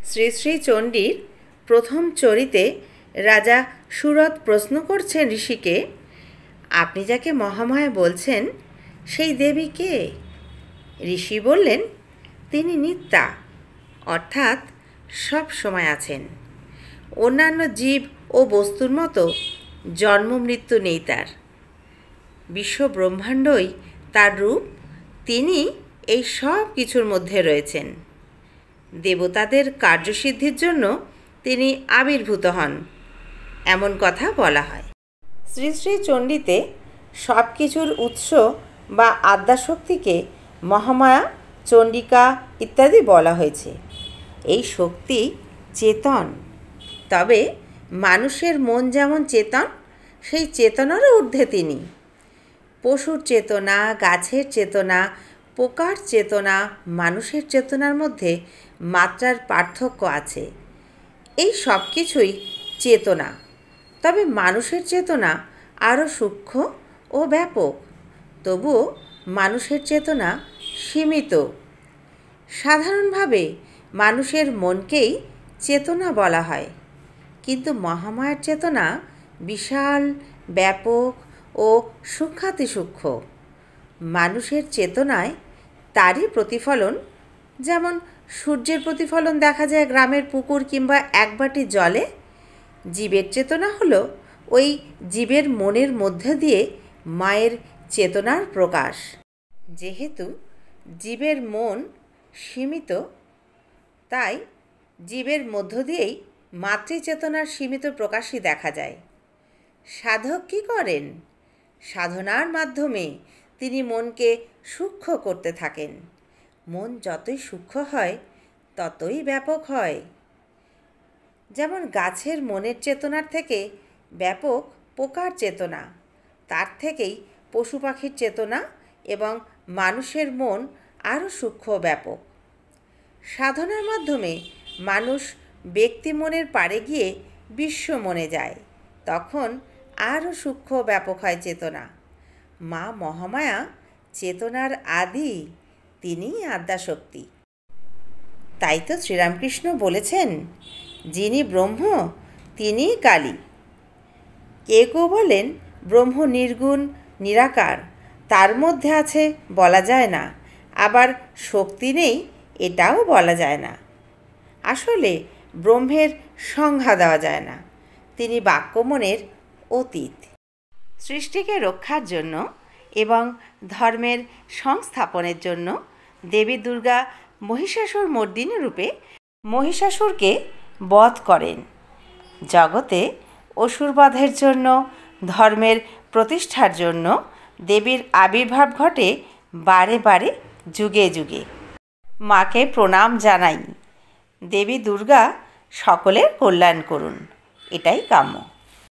শ্রী শ্রী চণ্ডীর প্রথম চরিতে রাজা সুরথ প্রশ্ন করছেন ঋষিকে, আপনি যাকে মহামায়া বলছেন সেই দেবী কে? ঋষি বললেন, তিনি নিত্যা, অর্থাৎ সব সময় আছেন। অন্যান্য জীব ও বস্তুর মতো জন্ম মৃত্যু নেই তার। বিশ্ব ব্রহ্মাণ্ডই তার রূপ, তিনি এই সব কিছুর মধ্যে রয়েছেন। দেবতাদের কার্যসিদ্ধির জন্য তিনি আবির্ভূত হন, এমন কথা বলা হয়। শ্রী শ্রী চণ্ডীতে সব কিছুর উৎস বা আদ্যাশক্তিকে মহামায়া, চণ্ডিকা ইত্যাদি বলা হয়েছে। এই শক্তি চেতন, তবে মানুষের মন যেমন চেতন, সেই চেতনারও ঊর্ধ্বে তিনি। পশুর চেতনা, গাছের চেতনা, পোকার চেতনা, মানুষের চেতনার মধ্যে মাত্রার পার্থক্য আছে। এই সব কিছুই চেতনা, তবে মানুষের চেতনা আরও সূক্ষ্ম ও ব্যাপক। তবুও মানুষের চেতনা সীমিত। সাধারণভাবে মানুষের মনকেই চেতনা বলা হয়, কিন্তু মহামায়ার চেতনা বিশাল, ব্যাপক ও সূক্ষ্মাতিসূক্ষ্ম। মানুষের চেতনায় তারই প্রতিফলন। যেমন সূর্যের প্রতিফলন দেখা যায় গ্রামের পুকুর কিংবা এক বাটি জলে। জীবের চেতনা হলো ওই জীবের মনের মধ্যে দিয়ে মায়ের চেতনার প্রকাশ। যেহেতু জীবের মন সীমিত, তাই জীবের মধ্য দিয়েই মাতৃচেতনার সীমিত প্রকাশই দেখা যায়। সাধক কী করেন? সাধনার মাধ্যমে তিনি মনকে সূক্ষ্ম করতে থাকেন। মন যতই সূক্ষ্ম হয় ততই ব্যাপক হয়। যেমন গাছের মনের চেতনার থেকে ব্যাপক পোকার চেতনা, তার থেকেই পশু পাখির চেতনা এবং মানুষের মন আরও সূক্ষ্ম ব্যাপক। সাধনার মাধ্যমে মানুষ ব্যক্তি মনের পারে গিয়ে বিশ্ব মনে যায়, তখন আরও সূক্ষ্ম ব্যাপক হয় চেতনা। মা মহামায়া চেতনার আদি, তিনিই আদ্যাশক্তি। তাই তো শ্রীরামকৃষ্ণ বলেছেন, যিনি ব্রহ্ম তিনিই কালী। কেউ কেউ বলেন ব্রহ্ম নির্গুণ, নিরাকার, তার মধ্যে আছে বলা যায় না, আবার শক্তি নেই এটাও বলা যায় না। আসলে ব্রহ্মের সংজ্ঞা দেওয়া যায় না, তিনি বাক্যমনের অতীত। সৃষ্টিকে রক্ষার জন্য এবং ধর্মের সংস্থাপনের জন্য দেবী দুর্গা মহিষাসুর মর্দিনী রূপে মহিষাসুরকে বধ করেন। জগতে অসুরবধের জন্য, ধর্মের প্রতিষ্ঠার জন্য দেবীর আবির্ভাব ঘটে বারে বারে, যুগে যুগে। মাকে প্রণাম জানাই। দেবী দুর্গা সকলের কল্যাণ করুন, এটাই কাম্য।